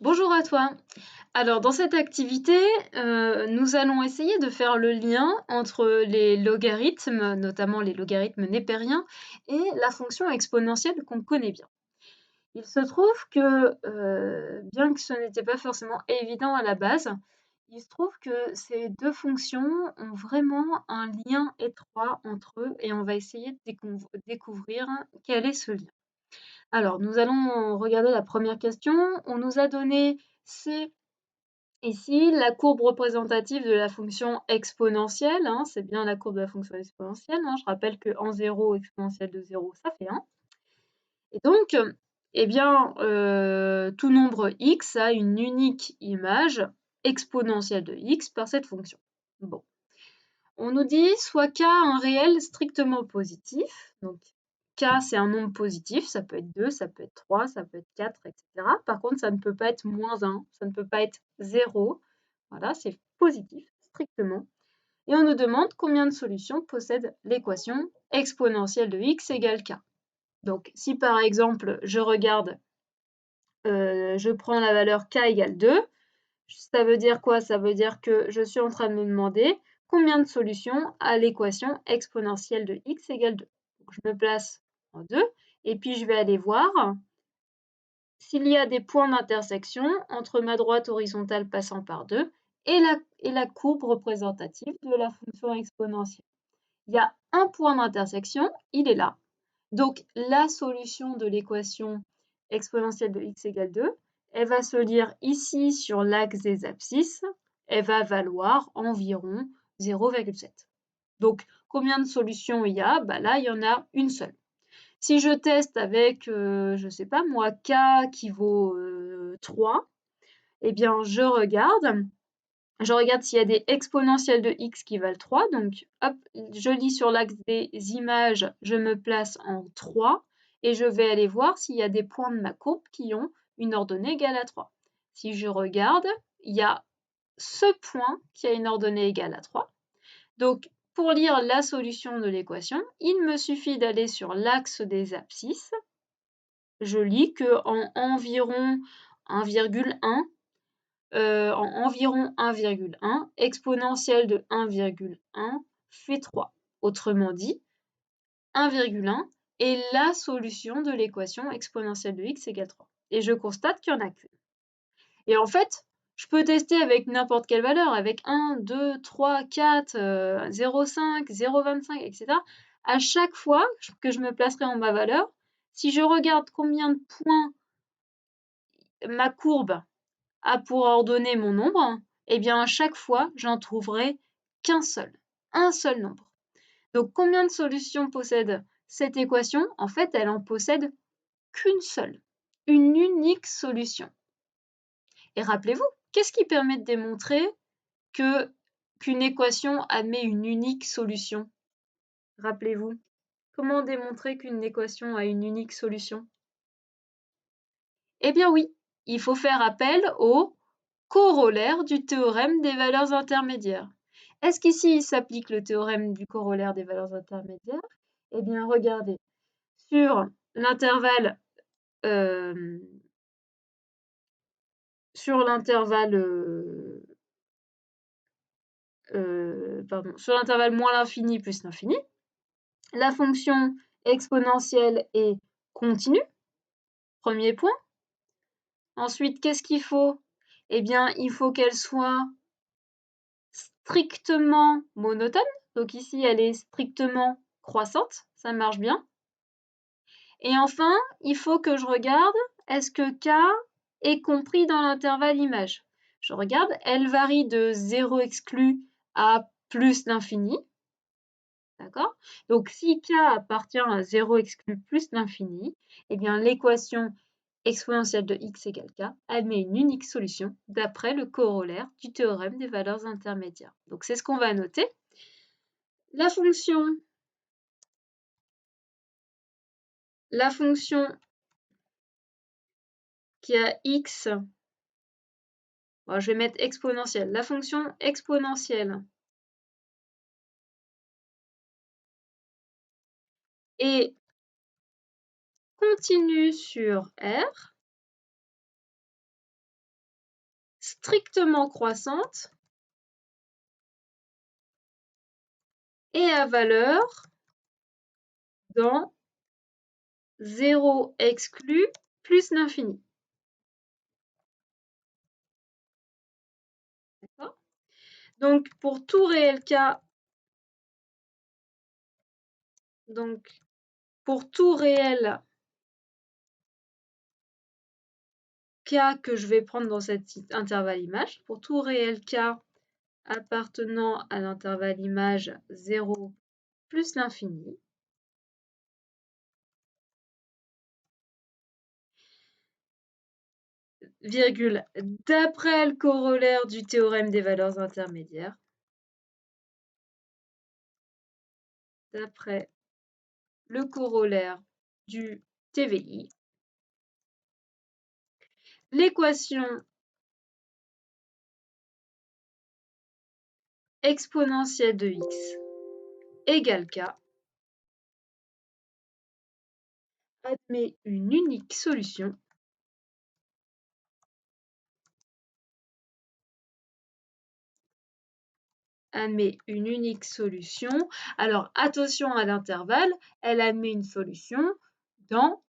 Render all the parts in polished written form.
Bonjour à toi. Alors dans cette activité, nous allons essayer de faire le lien entre les logarithmes, notamment les logarithmes népériens, et la fonction exponentielle qu'on connaît bien. Il se trouve que, bien que ce n'était pas forcément évident à la base, il se trouve que ces 2 fonctions ont vraiment un lien étroit entre eux et on va essayer de découvrir quel est ce lien. Alors nous allons regarder la première question. On nous a donné C ici, la courbe représentative de la fonction exponentielle, hein, c'est bien la courbe de la fonction exponentielle, hein. Je rappelle que en 0 exponentielle de 0, ça fait 1. Et donc, eh bien, tout nombre x a une unique image exponentielle de x par cette fonction. Bon. On nous dit soit k un réel strictement positif, donc k c'est un nombre positif, ça peut être 2, ça peut être 3, ça peut être 4, etc. Par contre, ça ne peut pas être moins 1, ça ne peut pas être 0. Voilà, c'est positif, strictement. Et on nous demande combien de solutions possède l'équation exponentielle de x égale k. Donc, si par exemple, je regarde, je prends la valeur k égale 2, ça veut dire quoi? Ça veut dire que je suis en train de me demander combien de solutions à l'équation exponentielle de x égale 2. Donc, je me place en 2 et puis je vais aller voir s'il y a des points d'intersection entre ma droite horizontale passant par 2 et la courbe représentative de la fonction exponentielle. Il y a un point d'intersection, il est là. Donc la solution de l'équation exponentielle de x égale 2, elle va se lire ici sur l'axe des abscisses, elle va valoir environ 0,7. Donc combien de solutions il y a? Là, il y en a une seule. Si je teste avec, je ne sais pas moi, k qui vaut 3, eh bien je regarde s'il y a des exponentielles de x qui valent 3. Donc hop, je lis sur l'axe des images, je me place en 3 et je vais aller voir s'il y a des points de ma courbe qui ont une ordonnée égale à 3. Si je regarde, il y a ce point qui a une ordonnée égale à 3. Donc pour lire la solution de l'équation, il me suffit d'aller sur l'axe des abscisses. Je lis qu'en environ 1,1, exponentielle de 1,1 fait 3. Autrement dit, 1,1 est la solution de l'équation exponentielle de x égale 3. Et je constate qu'il n'y en a qu'une. Et en fait, je peux tester avec n'importe quelle valeur, avec 1, 2, 3, 4, 0,5, 0,25, etc. À chaque fois que je me placerai en ma valeur, si je regarde combien de points ma courbe a pour ordonner mon nombre, eh bien à chaque fois, j'en trouverai qu'un seul, un seul nombre. Donc combien de solutions possède cette équation? En fait, elle en possède qu'une seule, une unique solution. Et rappelez-vous, qu'est-ce qui permet de démontrer qu'une équation admet une unique solution? Rappelez-vous, comment démontrer qu'une équation a une unique solution? Eh bien oui, il faut faire appel au corollaire du théorème des valeurs intermédiaires. Est-ce qu'ici il s'applique le théorème du corollaire des valeurs intermédiaires? Eh bien regardez, sur l'intervalle euh, sur l'intervalle sur l'intervalle moins l'infini plus l'infini, la fonction exponentielle est continue, premier point. Ensuite, qu'est-ce qu'il faut? Eh bien, il faut qu'elle soit strictement monotone. Donc ici, elle est strictement croissante, ça marche bien. Et enfin, il faut que je regarde, est-ce que k est compris dans l'intervalle image? Je regarde, elle varie de 0 exclu à plus l'infini. D'accord? Donc si k appartient à 0 exclu plus l'infini, eh bien l'équation exponentielle de x égale k admet une unique solution d'après le corollaire du théorème des valeurs intermédiaires. Donc c'est ce qu'on va noter. La fonction qui a x, bon, je vais mettre exponentielle, la fonction exponentielle est continue sur R, strictement croissante et à valeur dans 0 exclu plus l'infini. D'accord ? Donc, pour tout réel k, que je vais prendre dans cet intervalle image, pour tout réel k appartenant à l'intervalle image 0 plus l'infini, virgule, d'après le corollaire du théorème des valeurs intermédiaires, d'après le corollaire du TVI, l'équation exponentielle de x égale k admet une unique solution Alors, attention à l'intervalle, elle admet une solution dans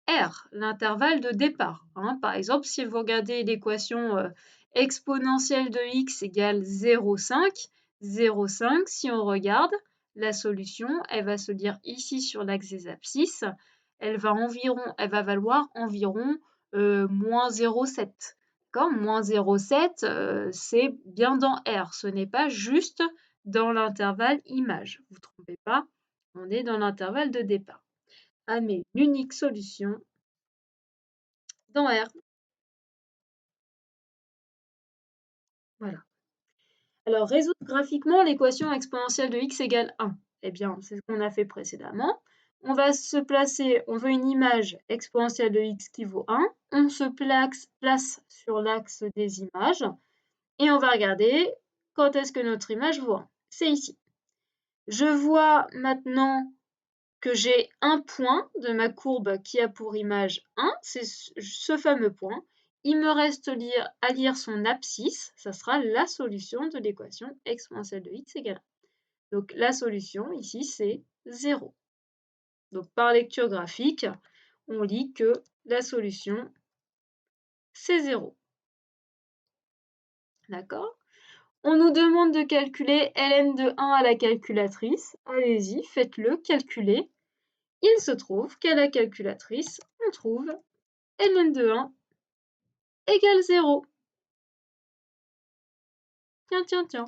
R, l'intervalle de départ. Par exemple, si vous regardez l'équation exponentielle de x égale 0,5, 0,5, si on regarde, la solution, elle va se dire ici sur l'axe des abscisses, elle va valoir environ moins 0,7. Moins 0,7, c'est bien dans R, ce n'est pas juste dans l'intervalle image. Vous ne vous trompez pas, on est dans l'intervalle de départ. Admet une unique solution dans R. Voilà. Alors, résoudre graphiquement l'équation exponentielle de x égale 1. Eh bien, c'est ce qu'on a fait précédemment. On va se placer, on veut une image exponentielle de x qui vaut 1. On se place sur l'axe des images et on va regarder quand est-ce que notre image vaut 1. C'est ici. Je vois maintenant que j'ai un point de ma courbe qui a pour image 1, c'est ce fameux point. Il me reste à lire son abscisse, ça sera la solution de l'équation exponentielle de x égale 1. Donc la solution ici, c'est 0. Donc par lecture graphique, on lit que la solution, c'est 0. D'accord ? On nous demande de calculer ln de 1 à la calculatrice. Allez-y, faites-le, calculez. Il se trouve qu'à la calculatrice, on trouve ln de 1 égale 0. Tiens.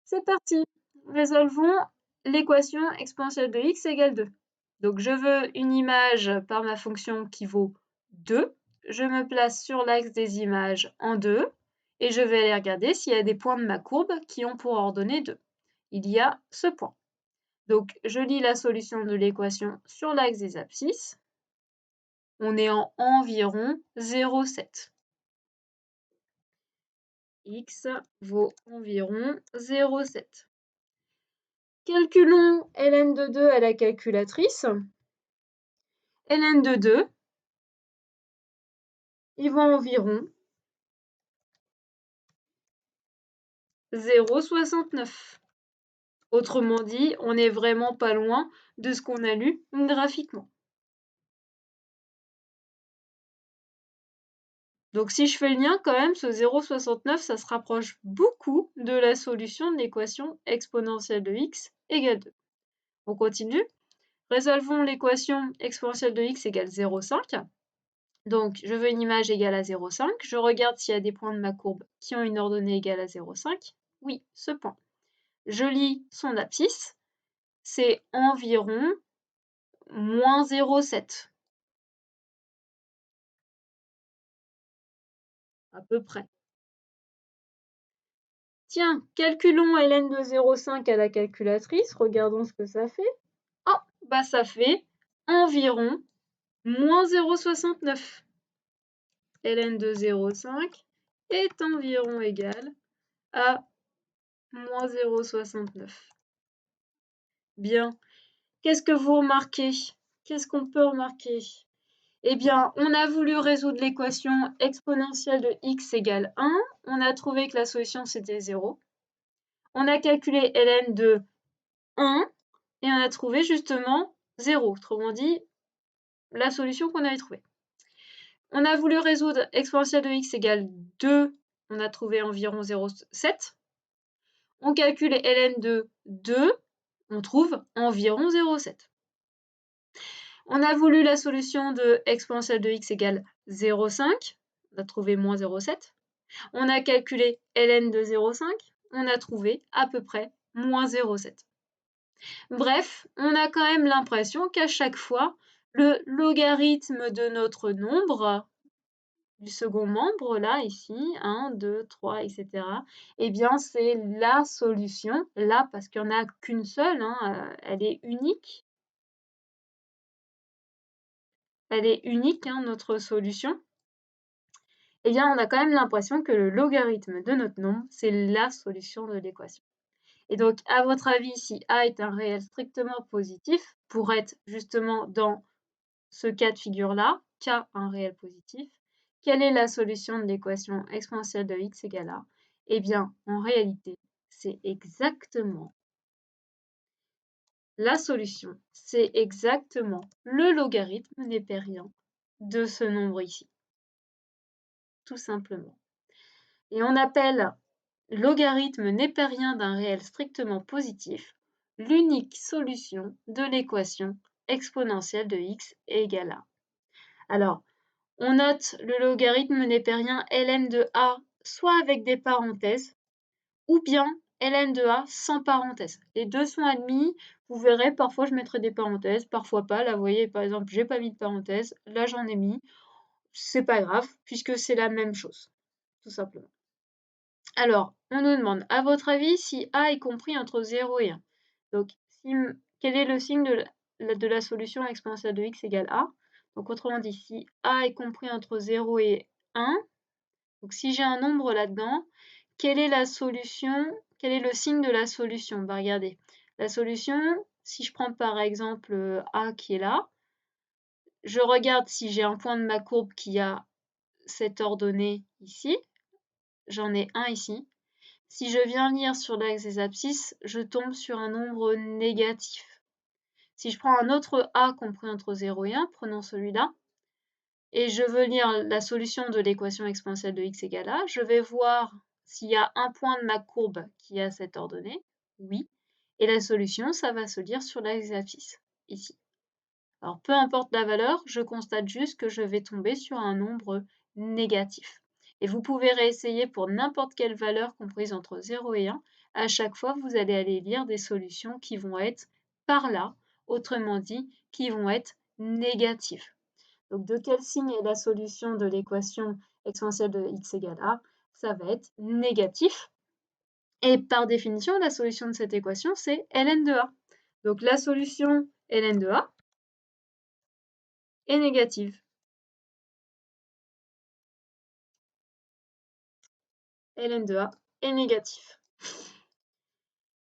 C'est parti. Résolvons l'équation exponentielle de x égale 2. Donc je veux une image par ma fonction qui vaut 2. Je me place sur l'axe des images en 2 et je vais aller regarder s'il y a des points de ma courbe qui ont pour ordonnée 2. Il y a ce point. Donc je lis la solution de l'équation sur l'axe des abscisses. On est en environ 0,7. X vaut environ 0,7. Calculons ln de 2 à la calculatrice. Ln de 2, il vaut environ 0,69. Autrement dit, on n'est vraiment pas loin de ce qu'on a lu graphiquement. Donc si je fais le lien, quand même, ce 0,69, ça se rapproche beaucoup de la solution de l'équation exponentielle de x égale 2. On continue. Résolvons l'équation exponentielle de x égale 0,5. Donc, je veux une image égale à 0,5. Je regarde s'il y a des points de ma courbe qui ont une ordonnée égale à 0,5. Oui, ce point. Je lis son abscisse. C'est environ moins 0,7. À peu près. Tiens, calculons ln de 0,5 à la calculatrice. Regardons ce que ça fait. Oh, bah ça fait environ moins 0,69. Ln de 0,5 est environ égal à moins 0,69. Bien. Qu'est-ce que vous remarquez? Qu'est-ce qu'on peut remarquer? Eh bien, on a voulu résoudre l'équation exponentielle de x égale 1. On a trouvé que la solution, c'était 0. On a calculé ln de 1 et on a trouvé justement 0. Autrement dit, la solution qu'on avait trouvée. On a voulu résoudre exponentielle de x égale 2. On a trouvé environ 0,7. On calcule ln de 2. On trouve environ 0,7. On a voulu la solution de exponentielle de x égale 0,5. On a trouvé moins 0,7. On a calculé ln de 0,5. On a trouvé à peu près moins 0,7. Bref, on a quand même l'impression qu'à chaque fois, le logarithme de notre nombre, du second membre, là, ici, 1, 2, 3, etc., eh bien, c'est la solution, là, parce qu'il n'y en a qu'une seule, hein, elle est unique. Elle est unique, hein, notre solution. Eh bien, on a quand même l'impression que le logarithme de notre nombre, c'est la solution de l'équation. Et donc, à votre avis, si a est un réel strictement positif, pour être justement dans ce cas de figure-là, k un réel positif, quelle est la solution de l'équation exponentielle de x égale a? Eh bien, en réalité, c'est exactement la solution, c'est exactement le logarithme népérien de ce nombre ici, tout simplement. Et on appelle logarithme népérien d'un réel strictement positif l'unique solution de l'équation exponentielle de x égale a. Alors, on note le logarithme népérien ln de a soit avec des parenthèses ou bien ln de a sans parenthèses. Les deux sont admis. Vous verrez, parfois je mettrai des parenthèses, parfois pas. Là, vous voyez, par exemple, j'ai pas mis de parenthèses. Là, j'en ai mis. C'est pas grave, puisque c'est la même chose, tout simplement. Alors, on nous demande, à votre avis, si a est compris entre 0 et 1. Donc, quel est le signe de la solution exponentielle de x égale a? Donc, autrement dit, si a est compris entre 0 et 1, donc si j'ai un nombre là-dedans, quelle est la solution? Quel est le signe de la solution? Bah, regardez, la solution, si je prends par exemple a qui est là, je regarde si j'ai un point de ma courbe qui a cette ordonnée ici, j'en ai un ici. Si je viens lire sur l'axe des abscisses, je tombe sur un nombre négatif. Si je prends un autre a compris entre 0 et 1, prenons celui-là, et je veux lire la solution de l'équation exponentielle de x égale a, je vais voir s'il y a un point de ma courbe qui a cette ordonnée, oui, et la solution, ça va se lire sur l'axe des abscisses, ici. Alors, peu importe la valeur, je constate juste que je vais tomber sur un nombre négatif. Et vous pouvez réessayer pour n'importe quelle valeur comprise entre 0 et 1. À chaque fois, vous allez aller lire des solutions qui vont être par là, autrement dit, qui vont être négatives. Donc, de quel signe est la solution de l'équation exponentielle de x égale a? Ça va être négatif. Et par définition, la solution de cette équation, c'est ln de a. Donc, la solution ln de a est négative. ln de a est négatif.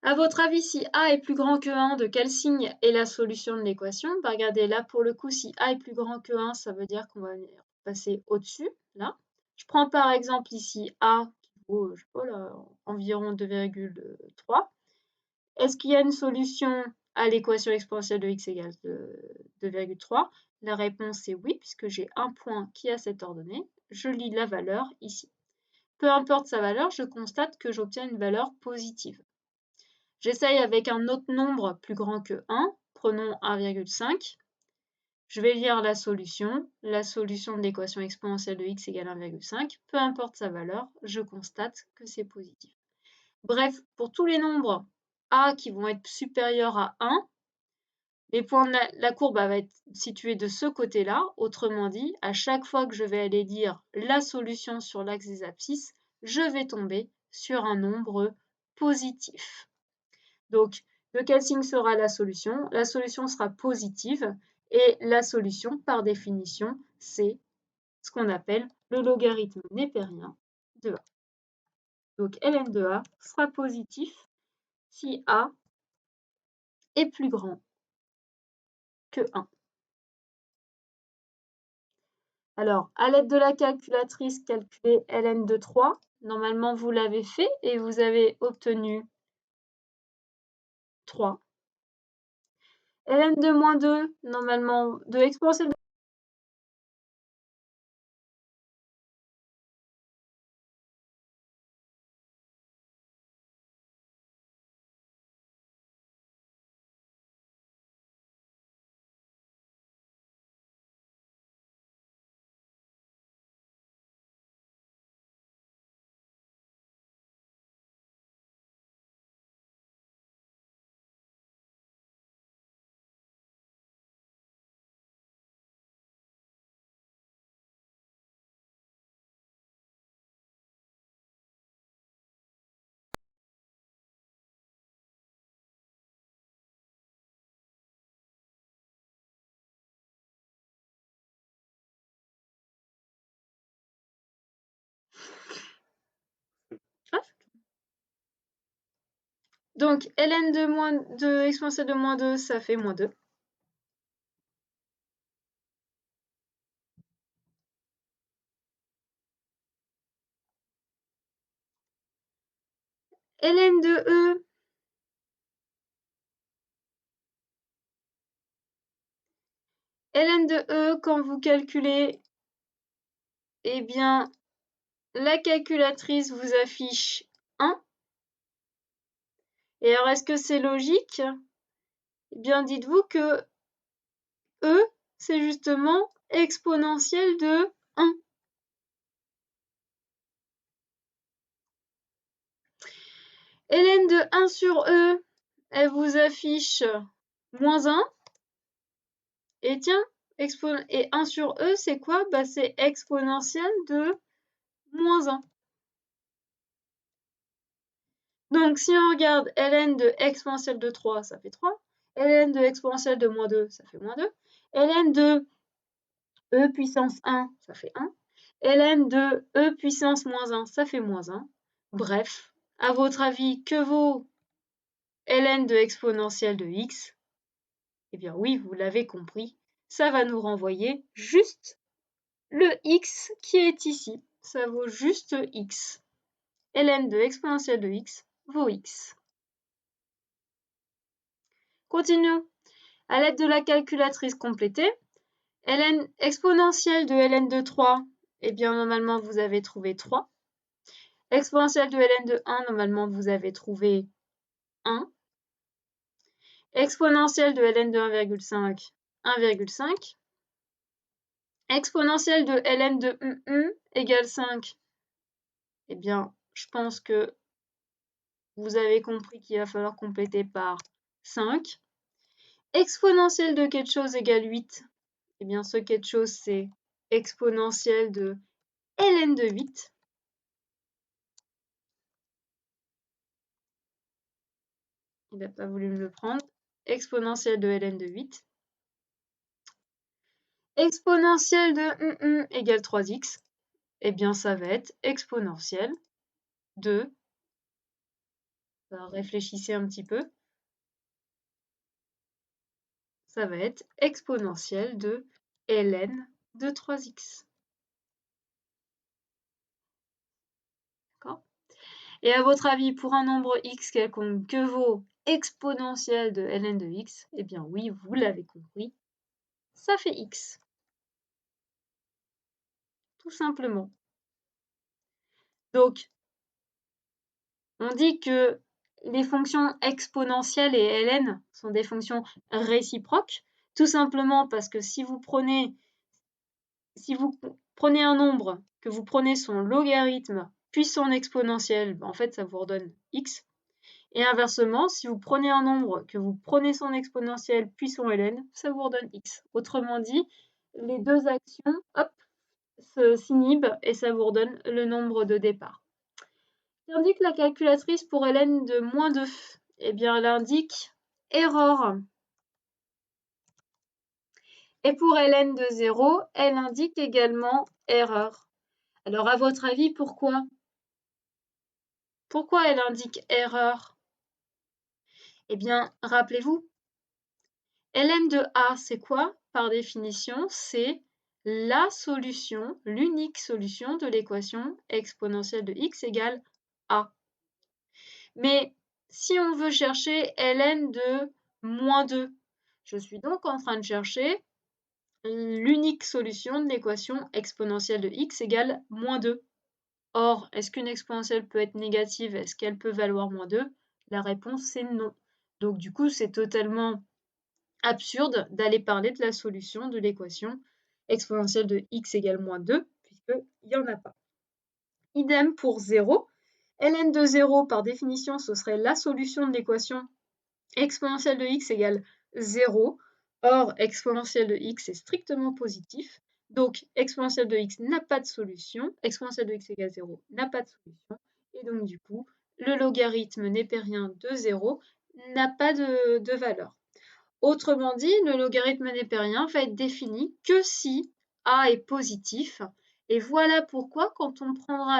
À votre avis, si a est plus grand que 1, de quel signe est la solution de l'équation? Bah, regardez, là, pour le coup, si a est plus grand que 1, ça veut dire qu'on va venir passer au-dessus, là. Je prends par exemple ici a, qui vaut, je sais pas, là, environ 2,3. Est-ce qu'il y a une solution à l'équation exponentielle de x égale 2,3? La réponse est oui, puisque j'ai un point qui a cette ordonnée. Je lis la valeur ici. Peu importe sa valeur, je constate que j'obtiens une valeur positive. J'essaye avec un autre nombre plus grand que 1, prenons 1,5. Je vais lire la solution de l'équation exponentielle de x égale 1,5. Peu importe sa valeur, je constate que c'est positif. Bref, pour tous les nombres a qui vont être supérieurs à 1, les points de la courbe va être située de ce côté-là. Autrement dit, à chaque fois que je vais aller lire la solution sur l'axe des abscisses, je vais tomber sur un nombre positif. Donc, de quel signe sera la solution? La solution sera positive et la solution, par définition, c'est ce qu'on appelle le logarithme népérien de a. Donc, ln de a sera positif si a est plus grand que 1. Alors, à l'aide de la calculatrice, calculez ln de 3. Normalement, vous l'avez fait et vous avez obtenu 3. ln de moins 2, normalement, de exponentielle de... Ah. Donc, ln de exponentielle de moins 2, ça fait moins 2. ln de e, ln de e, quand vous calculez, eh bien, la calculatrice vous affiche 1. Et alors, est-ce que c'est logique? Eh bien, dites-vous que e, c'est justement exponentielle de 1. ln de 1 sur e, elle vous affiche moins 1. Et tiens, et 1 sur e, c'est quoi? Bah, c'est exponentielle de moins 1. Donc, si on regarde ln de exponentielle de 3, ça fait 3. ln de exponentielle de moins 2, ça fait moins 2. ln de e puissance 1, ça fait 1. ln de e puissance moins 1, ça fait moins 1. Bref, à votre avis, que vaut ln de exponentielle de x? Eh bien oui, vous l'avez compris, ça va nous renvoyer juste le x qui est ici. Ça vaut juste x. ln de exponentielle de x vaut x. Continuons. À l'aide de la calculatrice complétée, ln exponentielle de ln de 3, eh bien normalement vous avez trouvé 3. Exponentielle de ln de 1, normalement vous avez trouvé 1. Exponentielle de ln de 1,5, 1,5. Exponentielle de ln de égale 5. Eh bien, je pense que vous avez compris qu'il va falloir compléter par 5. Exponentielle de quelque chose égale 8. Eh bien, ce quelque chose, c'est exponentielle de ln de 8. Il n'a pas voulu me le prendre. Exponentielle de ln de 8. Exponentielle de égale 3x. Eh bien, ça va être exponentielle de... Alors, réfléchissez un petit peu. Ça va être exponentielle de ln de 3x. D'accord? Et à votre avis, pour un nombre x quelconque, que vaut exponentielle de ln de x? Eh bien oui, vous l'avez compris, ça fait x. Tout simplement. Donc, on dit que les fonctions exponentielles et ln sont des fonctions réciproques, tout simplement parce que si vous prenez un nombre, que vous prenez son logarithme puis son exponentielle, en fait, ça vous redonne x. Et inversement, si vous prenez un nombre, que vous prenez son exponentielle puis son ln, ça vous redonne x. Autrement dit, les deux actions, hop, s'inhibent et ça vous redonne le nombre de départ. Qu'indique la calculatrice pour ln de moins 2? Eh bien, elle indique erreur. Et pour ln de 0, elle indique également erreur. Alors, à votre avis, pourquoi? Pourquoi elle indique erreur? Eh bien, rappelez-vous, ln de a, c'est quoi? Par définition, c'est la solution, l'unique solution de l'équation exponentielle de x égale a. Mais si on veut chercher ln de moins 2, je suis donc en train de chercher l'unique solution de l'équation exponentielle de x égale moins 2. Or, est-ce qu'une exponentielle peut être négative? Est-ce qu'elle peut valoir moins 2? La réponse, c'est non. Donc, du coup, c'est totalement absurde d'aller parler de la solution de l'équation exponentielle de x égale moins 2, puisqu'il n'y en a pas. Idem pour 0. ln de 0, par définition, ce serait la solution de l'équation exponentielle de x égale 0. Or, exponentielle de x est strictement positif. Donc, exponentielle de x n'a pas de solution. Exponentielle de x égale 0 n'a pas de solution. Et donc, du coup, le logarithme népérien de 0 n'a pas de valeur. Autrement dit, le logarithme népérien va être défini que si a est positif. Et voilà pourquoi, quand on prendra